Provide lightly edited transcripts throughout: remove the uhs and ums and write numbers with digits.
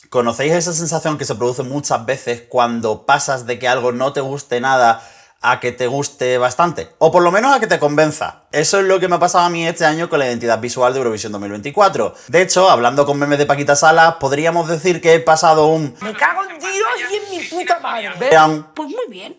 ¿Conocéis esa sensación que se produce muchas veces cuando pasas de que algo no te guste nada a que te guste bastante? O por lo menos a que te convenza. Eso es lo que me ha pasado a mí este año con la identidad visual de Eurovisión 2024. De hecho, hablando con memes de Paquita Salas, podríamos decir que he pasado un... Me cago en Dios y en mi puta madre. Vean. Pues muy bien.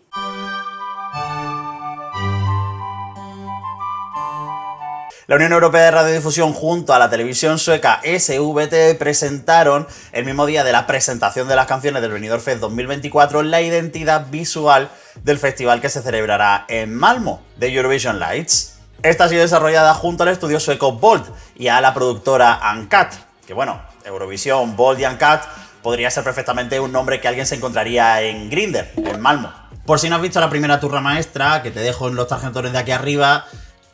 La Unión Europea de Radiodifusión junto a la televisión sueca SVT presentaron, el mismo día de la presentación de las canciones del Benidorm Fest 2024, la identidad visual del festival que se celebrará en Malmö, de Eurovision Lights. Esta ha sido desarrollada junto al estudio sueco Bold y a la productora Uncut, que bueno, Eurovisión, Bold y Uncut podría ser perfectamente un nombre que alguien se encontraría en Grindr, en Malmö. Por si no has visto la primera turra maestra, que te dejo en los tarjetones de aquí arriba,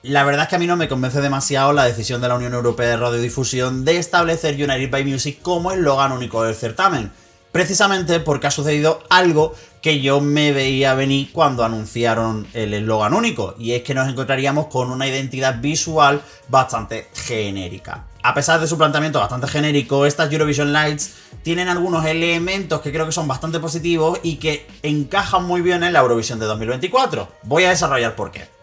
la verdad es que a mí no me convence demasiado la decisión de la Unión Europea de Radiodifusión de establecer United by Music como eslogan único del certamen. Precisamente porque ha sucedido algo que yo me veía venir cuando anunciaron el eslogan único, y es que nos encontraríamos con una identidad visual bastante genérica. A pesar de su planteamiento bastante genérico, estas Eurovision Lights tienen algunos elementos que creo que son bastante positivos y que encajan muy bien en la Eurovisión de 2024. Voy a desarrollar por qué.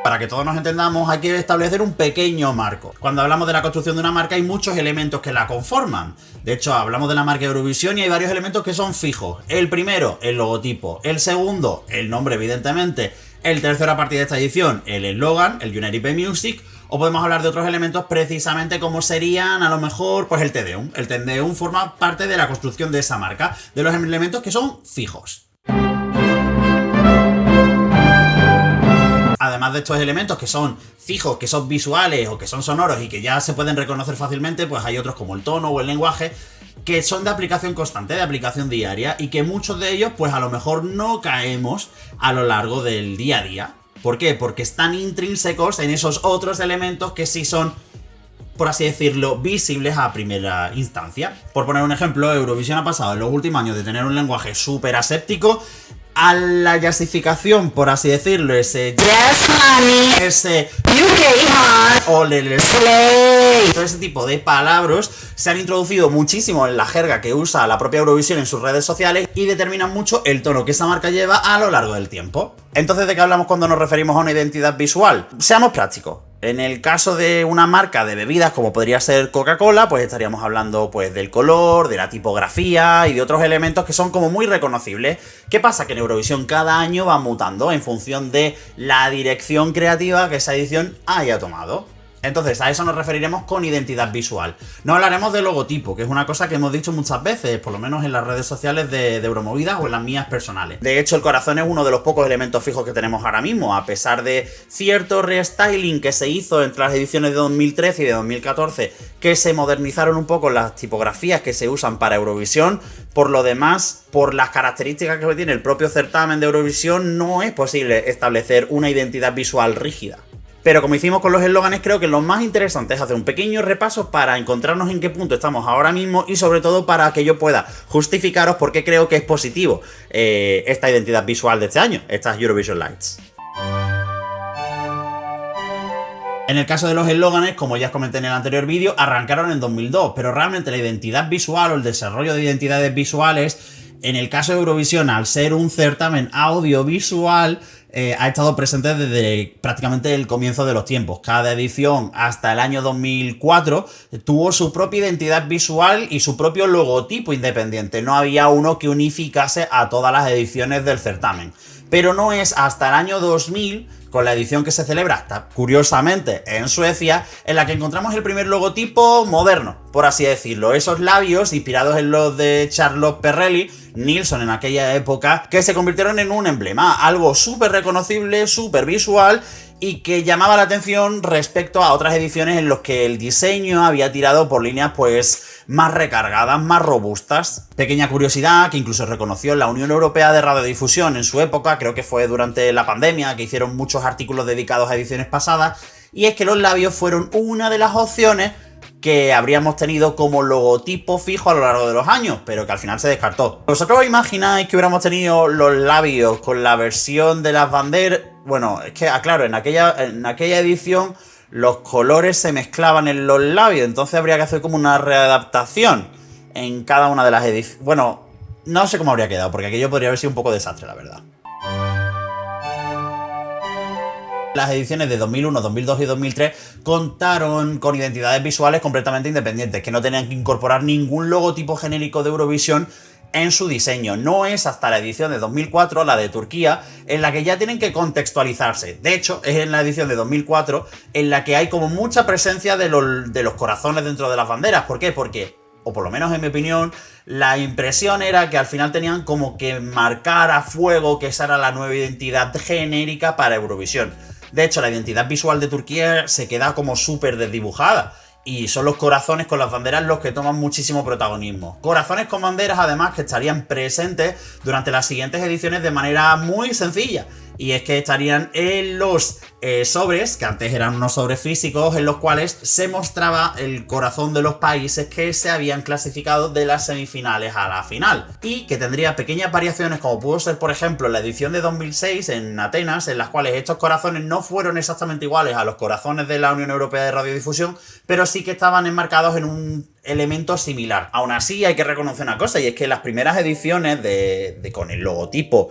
Para que todos nos entendamos, hay que establecer un pequeño marco. Cuando hablamos de la construcción de una marca hay muchos elementos que la conforman. De hecho, hablamos de la marca Eurovisión y hay varios elementos que son fijos. El primero, el logotipo. El segundo, el nombre, evidentemente. El tercero, a partir de esta edición, el eslogan, el United by Music. O podemos hablar de otros elementos precisamente como serían, a lo mejor, pues el Te Deum. El Te Deum forma parte de la construcción de esa marca, de los elementos que son fijos. Además de estos elementos que son fijos, que son visuales o que son sonoros y que ya se pueden reconocer fácilmente, pues hay otros como el tono o el lenguaje que son de aplicación constante, de aplicación diaria, y que muchos de ellos pues a lo mejor no caemos a lo largo del día a día. ¿Por qué? Porque están intrínsecos en esos otros elementos que sí son, por así decirlo, visibles a primera instancia. Por poner un ejemplo, Eurovisión ha pasado en los últimos años de tener un lenguaje súper aséptico a la jazzificación, por así decirlo, ese yes honey, ese UK hot, o slay, todo ese tipo de palabras se han introducido muchísimo en la jerga que usa la propia Eurovisión en sus redes sociales y determinan mucho el tono que esa marca lleva a lo largo del tiempo. Entonces, ¿de qué hablamos cuando nos referimos a una identidad visual? Seamos prácticos. En el caso de una marca de bebidas como podría ser Coca-Cola, pues estaríamos hablando pues del color, de la tipografía y de otros elementos que son como muy reconocibles. ¿Qué pasa? Que en Eurovisión cada año va mutando en función de la dirección creativa que esa edición haya tomado. Entonces, a eso nos referiremos con identidad visual. No hablaremos de logotipo, que es una cosa que hemos dicho muchas veces, por lo menos en las redes sociales de Euromovidas o en las mías personales. De hecho, el corazón es uno de los pocos elementos fijos que tenemos ahora mismo, a pesar de cierto restyling que se hizo entre las ediciones de 2013 y de 2014, que se modernizaron un poco las tipografías que se usan para Eurovisión. Por lo demás, por las características que tiene el propio certamen de Eurovisión, no es posible establecer una identidad visual rígida. Pero como hicimos con los eslóganes, creo que lo más interesante es hacer un pequeño repaso para encontrarnos en qué punto estamos ahora mismo y sobre todo para que yo pueda justificaros por qué creo que es positivo esta identidad visual de este año, estas Eurovision Lights. En el caso de los eslóganes, como ya os comenté en el anterior vídeo, arrancaron en 2002, pero realmente la identidad visual o el desarrollo de identidades visuales, en el caso de Eurovisión, al ser un certamen audiovisual, ha estado presente desde prácticamente el comienzo de los tiempos. Cada edición hasta el año 2004 tuvo su propia identidad visual y su propio logotipo independiente. No había uno que unificase a todas las ediciones del certamen. Pero no es hasta el año 2000, con la edición que se celebra, curiosamente, en Suecia, en la que encontramos el primer logotipo moderno, por así decirlo. Esos labios inspirados en los de Charlotte Perrelli, Nilsson en aquella época, que se convirtieron en un emblema, algo súper reconocible, súper visual y que llamaba la atención respecto a otras ediciones en los que el diseño había tirado por líneas pues más recargadas, más robustas. Pequeña curiosidad que incluso reconoció la Unión Europea de Radiodifusión en su época, creo que fue durante la pandemia, que hicieron muchos artículos dedicados a ediciones pasadas, y es que los labios fueron una de las opciones que habríamos tenido como logotipo fijo a lo largo de los años, pero que al final se descartó. ¿Vosotros os imagináis que hubiéramos tenido los labios con la versión de las banderas? Bueno, es que, claro, en aquella edición los colores se mezclaban en los labios, entonces habría que hacer como una readaptación en cada una de las ediciones. Bueno, no sé cómo habría quedado, porque aquello podría haber sido un poco desastre, la verdad. Las ediciones de 2001, 2002 y 2003 contaron con identidades visuales completamente independientes, que no tenían que incorporar ningún logotipo genérico de Eurovisión en su diseño. No es hasta la edición de 2004, la de Turquía, en la que ya tienen que contextualizarse. De hecho, es en la edición de 2004 en la que hay como mucha presencia de los corazones dentro de las banderas. ¿Por qué? Porque, o por lo menos en mi opinión, la impresión era que al final tenían como que marcar a fuego que esa era la nueva identidad genérica para Eurovisión. De hecho, la identidad visual de Turquía se queda como súper desdibujada. Y son los corazones con las banderas los que toman muchísimo protagonismo. Corazones con banderas, además, que estarían presentes durante las siguientes ediciones de manera muy sencilla. Y es que estarían en los sobres, que antes eran unos sobres físicos, en los cuales se mostraba el corazón de los países que se habían clasificado de las semifinales a la final. Y que tendría pequeñas variaciones, como pudo ser, por ejemplo, la edición de 2006 en Atenas, en las cuales estos corazones no fueron exactamente iguales a los corazones de la Unión Europea de Radiodifusión, pero sí que estaban enmarcados en un elemento similar. Aún así, hay que reconocer una cosa, y es que las primeras ediciones con el logotipo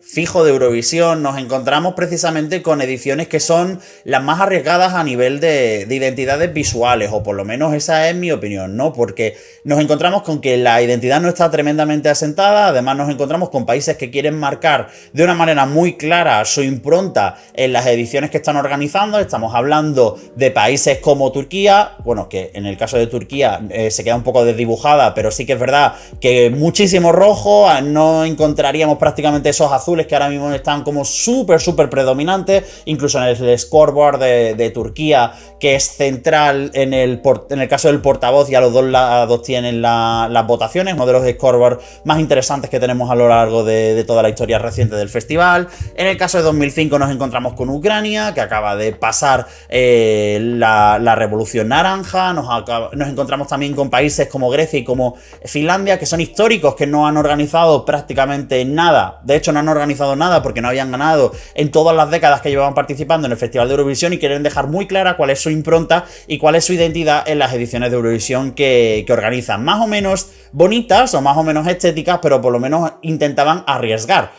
fijo de Eurovisión nos encontramos precisamente con ediciones que son las más arriesgadas a nivel de identidades visuales, o por lo menos esa es mi opinión, ¿no? Porque nos encontramos con que la identidad no está tremendamente asentada, además nos encontramos con países que quieren marcar de una manera muy clara su impronta en las ediciones que están organizando. Estamos hablando de países como Turquía, bueno, que en el caso de Turquía se queda un poco desdibujada, pero sí que es verdad que muchísimo rojo, no encontraríamos prácticamente esos azules que ahora mismo están como súper predominantes, incluso en el scoreboard de Turquía, que es central en el caso del portavoz, y a los dos lados tienen las votaciones, uno de los scoreboards más interesantes que tenemos a lo largo de toda la historia reciente del festival. En el caso de 2005 nos encontramos con Ucrania, que acaba de pasar la revolución naranja, nos encontramos también con países como Grecia y como Finlandia, que son históricos, que no han organizado prácticamente nada. De hecho, no han organizado nada porque no habían ganado en todas las décadas que llevaban participando en el Festival de Eurovisión, y quieren dejar muy clara cuál es su impronta y cuál es su identidad en las ediciones de Eurovisión que organizan. Más o menos bonitas o más o menos estéticas, pero por lo menos intentaban arriesgar.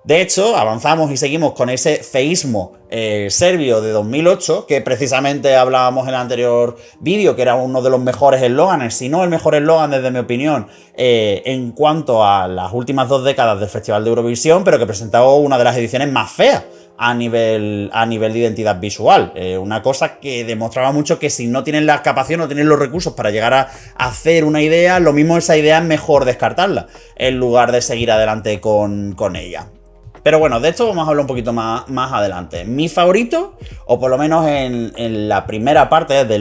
De hecho, avanzamos y seguimos con ese feísmo serbio de 2008, que precisamente hablábamos en el anterior vídeo, que era uno de los mejores eslóganes, si no el mejor eslogan desde mi opinión, en cuanto a las últimas 2 décadas del Festival de Eurovisión, pero que presentaba una de las ediciones más feas a nivel de identidad visual. Una cosa que demostraba mucho que si no tienen la capacidad, no tienen los recursos para llegar a hacer una idea, lo mismo esa idea es mejor descartarla, en lugar de seguir adelante con ella. Pero bueno, de esto vamos a hablar un poquito más adelante. Mi favorito, o por lo menos en la primera parte de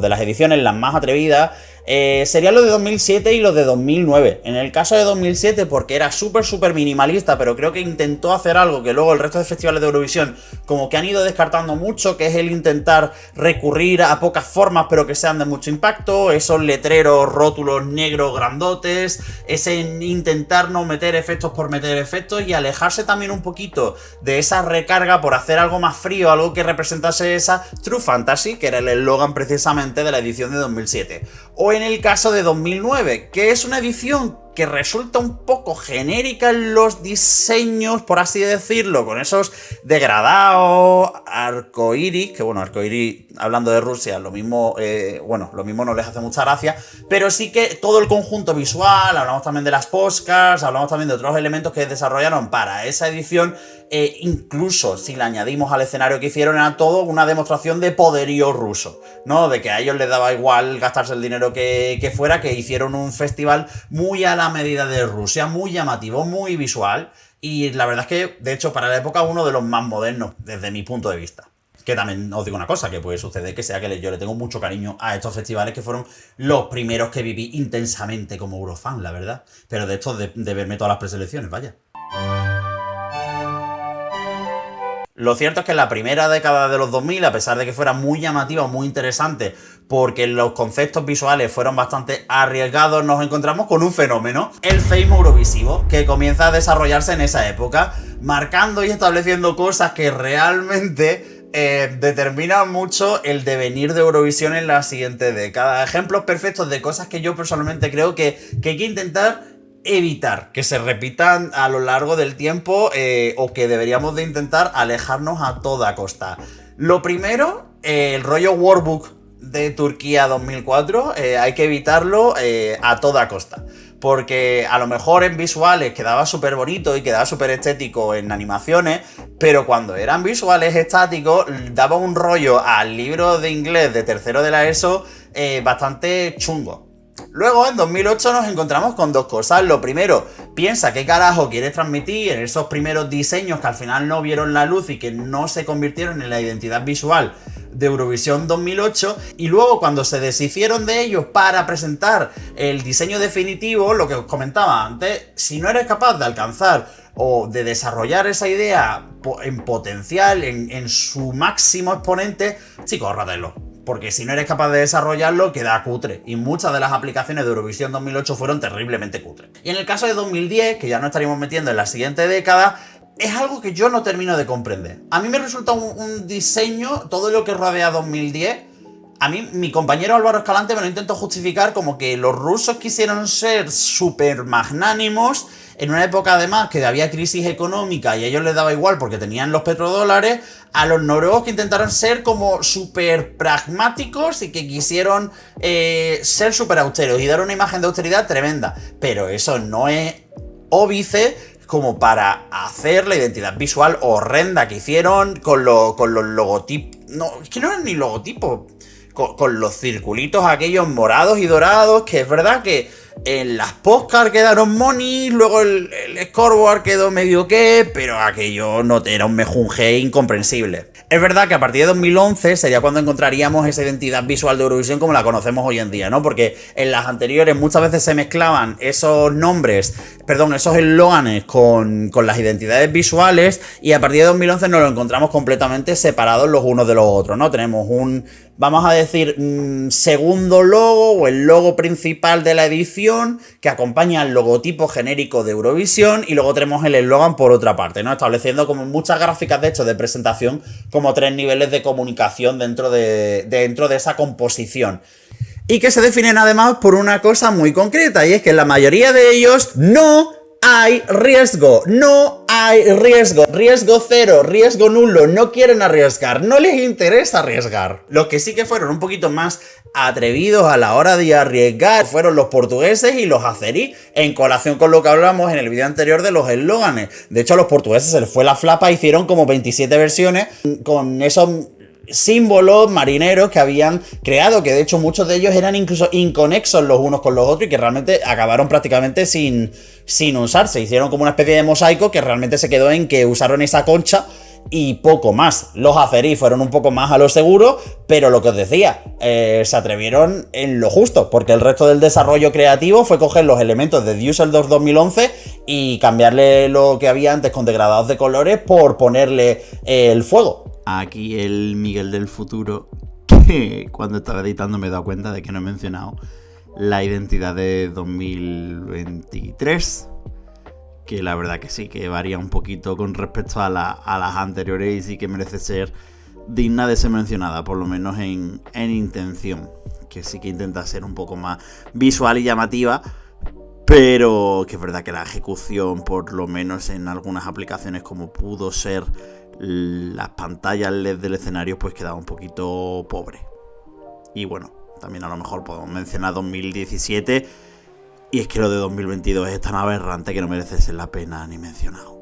las ediciones, las más atrevidas, serían los de 2007 y los de 2009. En el caso de 2007, porque era súper minimalista, pero creo que intentó hacer algo que luego el resto de festivales de Eurovisión como que han ido descartando mucho, que es el intentar recurrir a pocas formas pero que sean de mucho impacto, esos letreros, rótulos negros grandotes, ese intentar no meter efectos por meter efectos, y alejarse también un poquito de esa recarga por hacer algo más frío, algo que representase esa True Fantasy, que era el eslogan precisamente de la edición de 2007. O en el caso de 2009, que es una edición que resulta un poco genérica en los diseños, por así decirlo, con esos degradados, arcoiris, que bueno, arcoiris, hablando de Rusia, lo mismo no les hace mucha gracia, pero sí que todo el conjunto visual, hablamos también de las postcards, hablamos también de otros elementos que desarrollaron para esa edición, incluso si le añadimos al escenario que hicieron, era todo una demostración de poderío ruso, ¿no? De que a ellos les daba igual gastarse el dinero que fuera, que hicieron un festival muy a la medida de Rusia, muy llamativo, muy visual, y la verdad es que, de hecho, para la época, uno de los más modernos, desde mi punto de vista. Que también os digo una cosa, que puede suceder que sea que yo le tengo mucho cariño a estos festivales, que fueron los primeros que viví intensamente como Eurofan, la verdad. Pero de esto de verme todas las preselecciones, vaya. Lo cierto es que en la primera década de los 2000, a pesar de que fuera muy llamativa, muy interesante, porque los conceptos visuales fueron bastante arriesgados, nos encontramos con un fenómeno, el feísmo eurovisivo, que comienza a desarrollarse en esa época, marcando y estableciendo cosas que realmente determina mucho el devenir de Eurovisión en la siguiente década. Ejemplos perfectos de cosas que yo personalmente creo que hay que intentar evitar que se repitan a lo largo del tiempo, o que deberíamos de intentar alejarnos a toda costa. Lo primero, el rollo Workbook de Turquía 2004, hay que evitarlo a toda costa. Porque a lo mejor en visuales quedaba súper bonito y quedaba súper estético en animaciones, pero cuando eran visuales estáticos daba un rollo al libro de inglés de tercero de la ESO bastante chungo. Luego, en 2008 nos encontramos con dos cosas. Lo primero, piensa qué carajo quieres transmitir en esos primeros diseños que al final no vieron la luz y que no se convirtieron en la identidad visual de Eurovisión 2008. Y luego, cuando se deshicieron de ellos para presentar el diseño definitivo, lo que os comentaba antes, si no eres capaz de alcanzar o de desarrollar esa idea en potencial, en su máximo exponente, chicos, ahórratelo. Porque si no eres capaz de desarrollarlo, queda cutre. Y muchas de las aplicaciones de Eurovisión 2008 fueron terriblemente cutres. Y en el caso de 2010, que ya nos estaríamos metiendo en la siguiente década, es algo que yo no termino de comprender. A mí me resulta un diseño, todo lo que rodea 2010... A mí, mi compañero Álvaro Escalante me lo intentó justificar como que los rusos quisieron ser súper magnánimos en una época además que había crisis económica y a ellos les daba igual porque tenían los petrodólares, a los noruegos que intentaron ser como súper pragmáticos y que quisieron ser súper austeros y dar una imagen de austeridad tremenda. Pero eso no es óbice como para hacer la identidad visual horrenda que hicieron con los logotipos. No, es que no eran ni logotipos. Con los circulitos aquellos morados y dorados, que es verdad que en las postcards quedaron monis, luego el scoreboard quedó medio que, pero aquello no era un mejunje incomprensible. Es verdad que a partir de 2011 sería cuando encontraríamos esa identidad visual de Eurovisión como la conocemos hoy en día, ¿no? Porque en las anteriores muchas veces se mezclaban esos esos eslóganes con las identidades visuales, y a partir de 2011 nos lo encontramos completamente separados los unos de los otros, ¿no? Tenemos vamos a decir, segundo logo o el logo principal de la edición que acompaña al logotipo genérico de Eurovisión, y luego tenemos el eslogan por otra parte, ¿no? Estableciendo como muchas gráficas de hecho de presentación como 3 niveles de comunicación dentro de esa composición. Y que se definen además por una cosa muy concreta, y es que en la mayoría de ellos no hay riesgo, riesgo cero, riesgo nulo, no quieren arriesgar, no les interesa arriesgar. Los que sí que fueron un poquito más atrevidos a la hora de arriesgar fueron los portugueses y los azeríes, en colación con lo que hablamos en el vídeo anterior de los eslóganes. De hecho, a los portugueses se les fue la flapa, hicieron como 27 versiones con esos símbolos marineros que habían creado, que de hecho muchos de ellos eran incluso inconexos los unos con los otros y que realmente acabaron prácticamente sin usarse. Hicieron como una especie de mosaico que realmente se quedó en que usaron esa concha y poco más. Los azeríes fueron un poco más a lo seguro, pero lo que os decía, se atrevieron en lo justo, porque el resto del desarrollo creativo fue coger los elementos de Düsseldorf 2011 y cambiarle lo que había antes con degradados de colores por ponerle el fuego. Aquí el Miguel del futuro, que cuando estaba editando me he dado cuenta de que no he mencionado la identidad de 2023, que la verdad que sí, que varía un poquito con respecto a las anteriores y sí que merece ser digna de ser mencionada, por lo menos en intención, que sí que intenta ser un poco más visual y llamativa, pero que es verdad que la ejecución, por lo menos en algunas aplicaciones como pudo ser las pantallas LED del escenario, pues quedaba un poquito pobre. Y bueno, también a lo mejor podemos mencionar 2017, y es que lo de 2022 es tan aberrante que no merece ser la pena ni mencionado.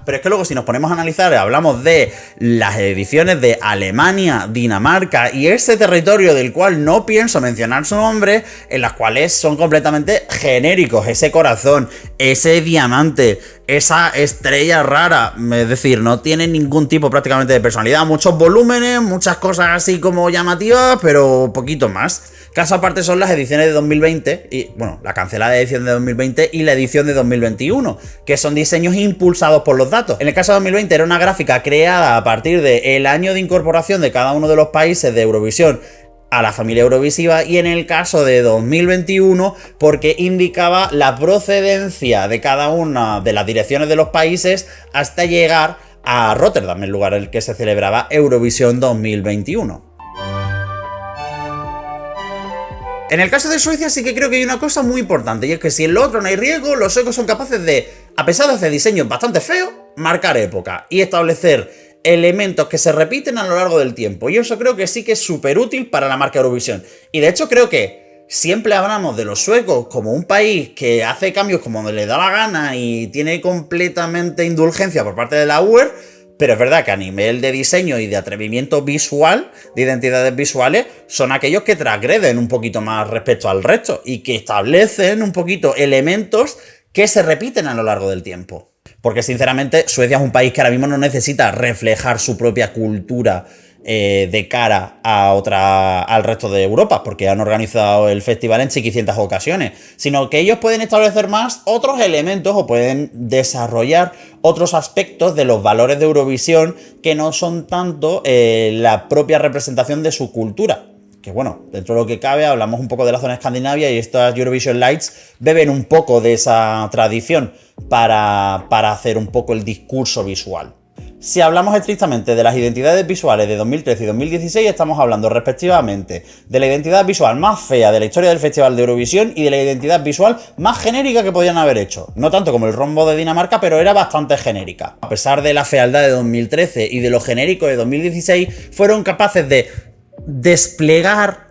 Pero es que luego si nos ponemos a analizar, hablamos de las ediciones de Alemania, Dinamarca y ese territorio del cual no pienso mencionar su nombre, en las cuales son completamente genéricos, ese corazón, ese diamante, esa estrella rara, es decir, no tienen ningún tipo prácticamente de personalidad, muchos volúmenes, muchas cosas así como llamativas, pero poquito más. Caso aparte son las ediciones de 2020, y bueno, la cancelada edición de 2020 y la edición de 2021, que son diseños impulsados por los datos. En el caso de 2020 era una gráfica creada a partir del año de incorporación de cada uno de los países de Eurovisión a la familia Eurovisiva, y en el caso de 2021 porque indicaba la procedencia de cada una de las direcciones de los países hasta llegar a Rotterdam, el lugar en el que se celebraba Eurovisión 2021. En el caso de Suecia sí que creo que hay una cosa muy importante, y es que si en lo otro no hay riesgo, los suecos son capaces de, a pesar de hacer diseños bastante feos, marcar época y establecer elementos que se repiten a lo largo del tiempo. Y eso creo que sí que es súper útil para la marca Eurovisión. Y de hecho creo que siempre hablamos de los suecos como un país que hace cambios como le da la gana y tiene completamente indulgencia por parte de la UE, pero es verdad que a nivel de diseño y de atrevimiento visual, de identidades visuales, son aquellos que transgreden un poquito más respecto al resto y que establecen un poquito elementos que se repiten a lo largo del tiempo. Porque sinceramente Suecia es un país que ahora mismo no necesita reflejar su propia cultura de cara al resto de Europa, porque han organizado el festival en chiquicientas ocasiones, sino que ellos pueden establecer más otros elementos o pueden desarrollar otros aspectos de los valores de Eurovisión que no son tanto la propia representación de su cultura. Que bueno, dentro de lo que cabe hablamos un poco de la zona escandinavia y estas Eurovision Lights beben un poco de esa tradición para hacer un poco el discurso visual. Si hablamos estrictamente de las identidades visuales de 2013 y 2016, estamos hablando respectivamente de la identidad visual más fea de la historia del Festival de Eurovisión y de la identidad visual más genérica que podían haber hecho. No tanto como el rombo de Dinamarca, pero era bastante genérica. A pesar de la fealdad de 2013 y de lo genérico de 2016, fueron capaces de desplegar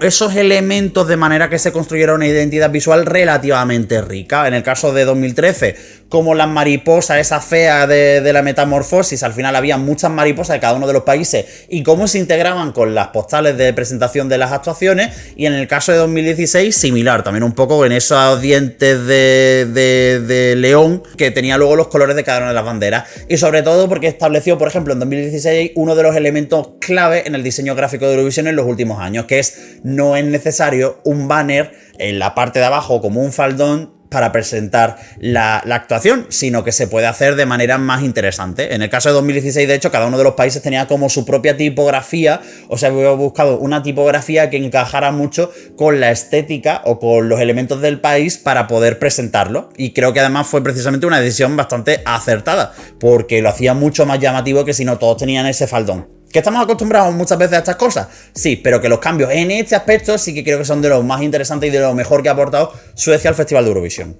esos elementos de manera que se construyera una identidad visual relativamente rica. En el caso de 2013, como las mariposas, esa fea de la metamorfosis, al final había muchas mariposas de cada uno de los países y cómo se integraban con las postales de presentación de las actuaciones. Y en el caso de 2016, similar, también un poco en esos dientes de león que tenía luego los colores de cada una de las banderas. Y sobre todo porque estableció, por ejemplo, en 2016 uno de los elementos clave en el diseño gráfico de Eurovisión en los últimos años, que no es necesario un banner en la parte de abajo como un faldón para presentar la actuación, sino que se puede hacer de manera más interesante. En el caso de 2016, de hecho, cada uno de los países tenía como su propia tipografía, o sea, había buscado una tipografía que encajara mucho con la estética o con los elementos del país para poder presentarlo, y creo que además fue precisamente una decisión bastante acertada, porque lo hacía mucho más llamativo que si no todos tenían ese faldón. ¿Que estamos acostumbrados muchas veces a estas cosas? Sí, pero que los cambios en este aspecto sí que creo que son de los más interesantes y de lo mejor que ha aportado Suecia al Festival de Eurovisión.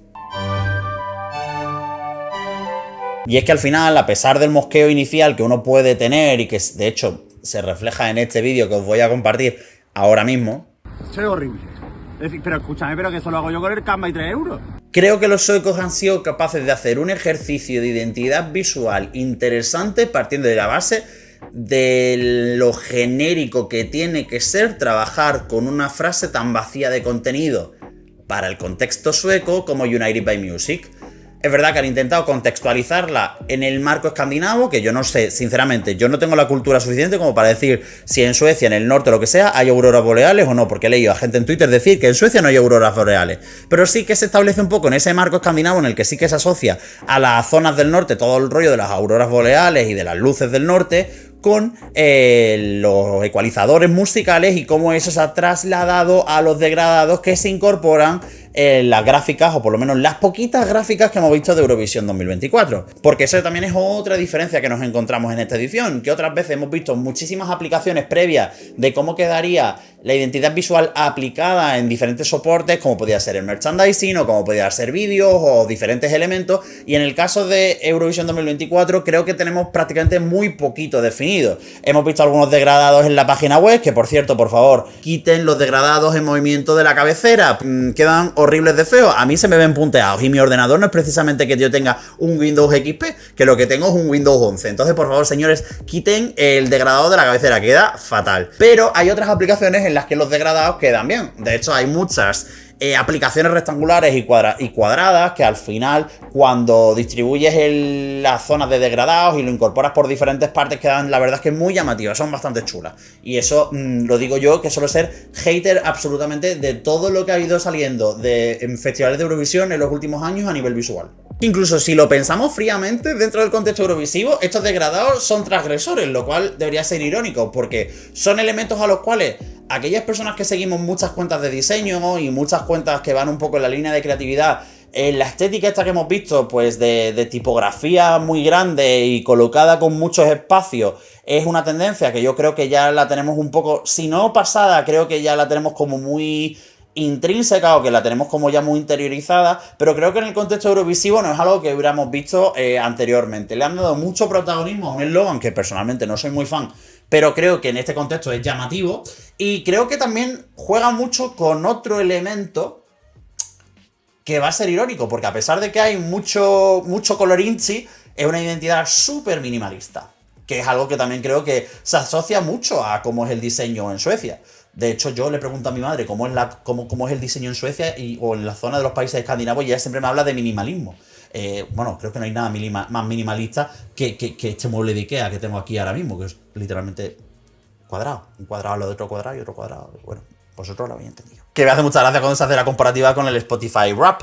Y es que al final, a pesar del mosqueo inicial que uno puede tener y que de hecho se refleja en este vídeo que os voy a compartir ahora mismo... Soy horrible. Pero escúchame, pero que eso lo hago yo con el Canva y 3 euros. Creo que los suecos han sido capaces de hacer un ejercicio de identidad visual interesante partiendo de la base de lo genérico que tiene que ser trabajar con una frase tan vacía de contenido para el contexto sueco como United by Music. Es verdad que han intentado contextualizarla en el marco escandinavo, que yo no sé, sinceramente, yo no tengo la cultura suficiente como para decir si en Suecia, en el norte o lo que sea, hay auroras boreales o no, porque he leído a gente en Twitter decir que en Suecia no hay auroras boreales. Pero sí que se establece un poco en ese marco escandinavo en el que sí que se asocia a las zonas del norte todo el rollo de las auroras boreales y de las luces del norte, con los ecualizadores musicales y cómo eso se ha trasladado a los degradados que se incorporan en las gráficas, o por lo menos las poquitas gráficas que hemos visto de Eurovisión 2024. Porque eso también es otra diferencia que nos encontramos en esta edición, que otras veces hemos visto muchísimas aplicaciones previas de cómo quedaría la identidad visual aplicada en diferentes soportes, como podía ser el merchandising o como podía ser vídeos o diferentes elementos, y en el caso de Eurovisión 2024 creo que tenemos prácticamente muy poquito definido. Hemos visto algunos degradados en la página web, que por cierto, por favor, quiten los degradados en movimiento de la cabecera, quedan horribles de feo, a mí se me ven punteados y mi ordenador no es precisamente que yo tenga un Windows XP, que lo que tengo es un Windows 11, entonces por favor señores, quiten el degradado de la cabecera, queda fatal. Pero hay otras aplicaciones en las que los degradados quedan bien, de hecho hay muchas aplicaciones rectangulares y cuadradas que al final, cuando distribuyes las zonas de degradados y lo incorporas por diferentes partes, quedan, la verdad es que muy llamativas, son bastante chulas. Y eso lo digo yo, que suelo ser hater absolutamente de todo lo que ha ido saliendo en festivales de Eurovisión en los últimos años a nivel visual. Incluso si lo pensamos fríamente, dentro del contexto eurovisivo, estos degradados son transgresores, lo cual debería ser irónico, porque son elementos a los cuales aquellas personas que seguimos muchas cuentas de diseño y muchas cuentas que van un poco en la línea de creatividad La estética esta que hemos visto, pues de tipografía muy grande y colocada con muchos espacios, es una tendencia que yo creo que ya la tenemos un poco, si no pasada, creo que ya la tenemos como muy intrínseca o que la tenemos como ya muy interiorizada, pero creo que en el contexto eurovisivo no es algo que hubiéramos visto anteriormente. Le han dado mucho protagonismo a un eslogan que personalmente no soy muy fan, pero creo que en este contexto es llamativo, y creo que también juega mucho con otro elemento que va a ser irónico, porque a pesar de que hay mucho colorinchi, es una identidad súper minimalista, que es algo que también creo que se asocia mucho a cómo es el diseño en Suecia. De hecho, yo le pregunto a mi madre cómo es el diseño en Suecia o en la zona de los países escandinavos, y ella siempre me habla de minimalismo. Bueno, creo que no hay nada más minimalista que este mueble de Ikea que tengo aquí ahora mismo, que es literalmente cuadrado. Un cuadrado al lado de otro cuadrado y otro cuadrado. Bueno, vosotros lo habéis entendido. Que me hace mucha gracia cuando se hace la comparativa con el Spotify Wrap.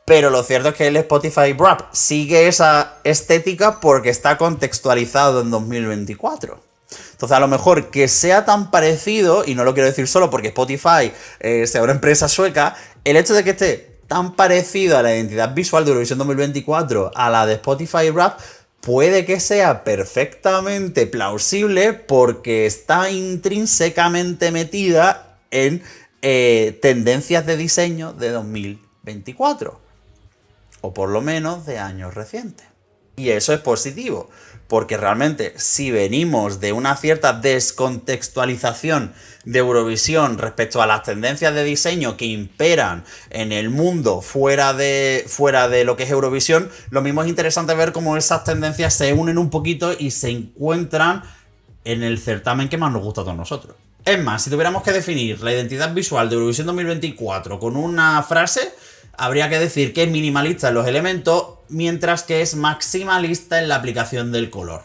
Pero lo cierto es que el Spotify Wrap sigue esa estética porque está contextualizado en 2024. Entonces, a lo mejor que sea tan parecido, y no lo quiero decir solo porque Spotify sea una empresa sueca, el hecho de que esté tan parecido a la identidad visual de Eurovisión 2024 a la de Spotify Wrap, puede que sea perfectamente plausible porque está intrínsecamente metida en tendencias de diseño de 2024. O por lo menos de años recientes. Y eso es positivo, porque realmente si venimos de una cierta descontextualización de Eurovisión respecto a las tendencias de diseño que imperan en el mundo fuera de lo que es Eurovisión, lo mismo es interesante ver cómo esas tendencias se unen un poquito y se encuentran en el certamen que más nos gusta a todos nosotros. Es más, si tuviéramos que definir la identidad visual de Eurovisión 2024 con una frase, habría que decir que es minimalista en los elementos, mientras que es maximalista en la aplicación del color.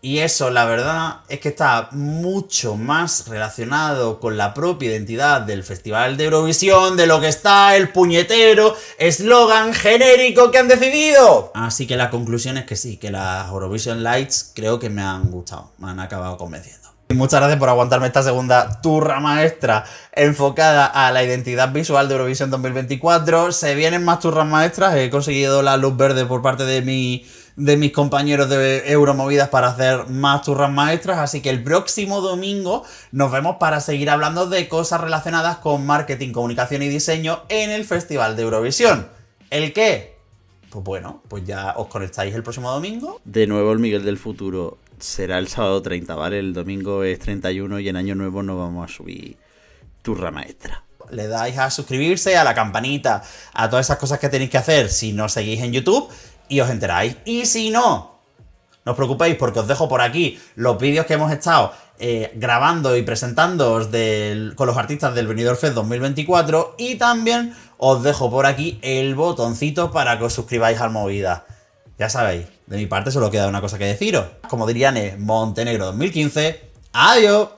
Y eso, la verdad, es que está mucho más relacionado con la propia identidad del Festival de Eurovisión, de lo que está el puñetero eslogan genérico que han decidido. Así que la conclusión es que sí, que las Eurovision Lights creo que me han gustado, me han acabado convenciendo. Y muchas gracias por aguantarme esta segunda turra maestra enfocada a la identidad visual de Eurovisión 2024. Se vienen más turras maestras, he conseguido la luz verde por parte de mis compañeros de Euromovidas para hacer más turras maestras, así que el próximo domingo nos vemos para seguir hablando de cosas relacionadas con marketing, comunicación y diseño en el Festival de Eurovisión. ¿El qué? Pues bueno, pues ya os conectáis el próximo domingo. De nuevo el Miguel del futuro. Será el sábado 30, ¿vale? El domingo es 31 y en Año Nuevo no vamos a subir turra maestra. Le dais a suscribirse, a la campanita, a todas esas cosas que tenéis que hacer si nos seguís en YouTube y os enteráis. Y si no, no os preocupéis porque os dejo por aquí los vídeos que hemos estado grabando y presentándoos con los artistas del Benidorm Fest 2024, y también os dejo por aquí el botoncito para que os suscribáis al Movida. Ya sabéis, de mi parte solo queda una cosa que deciros. Como dirían en Montenegro 2015, ¡adiós!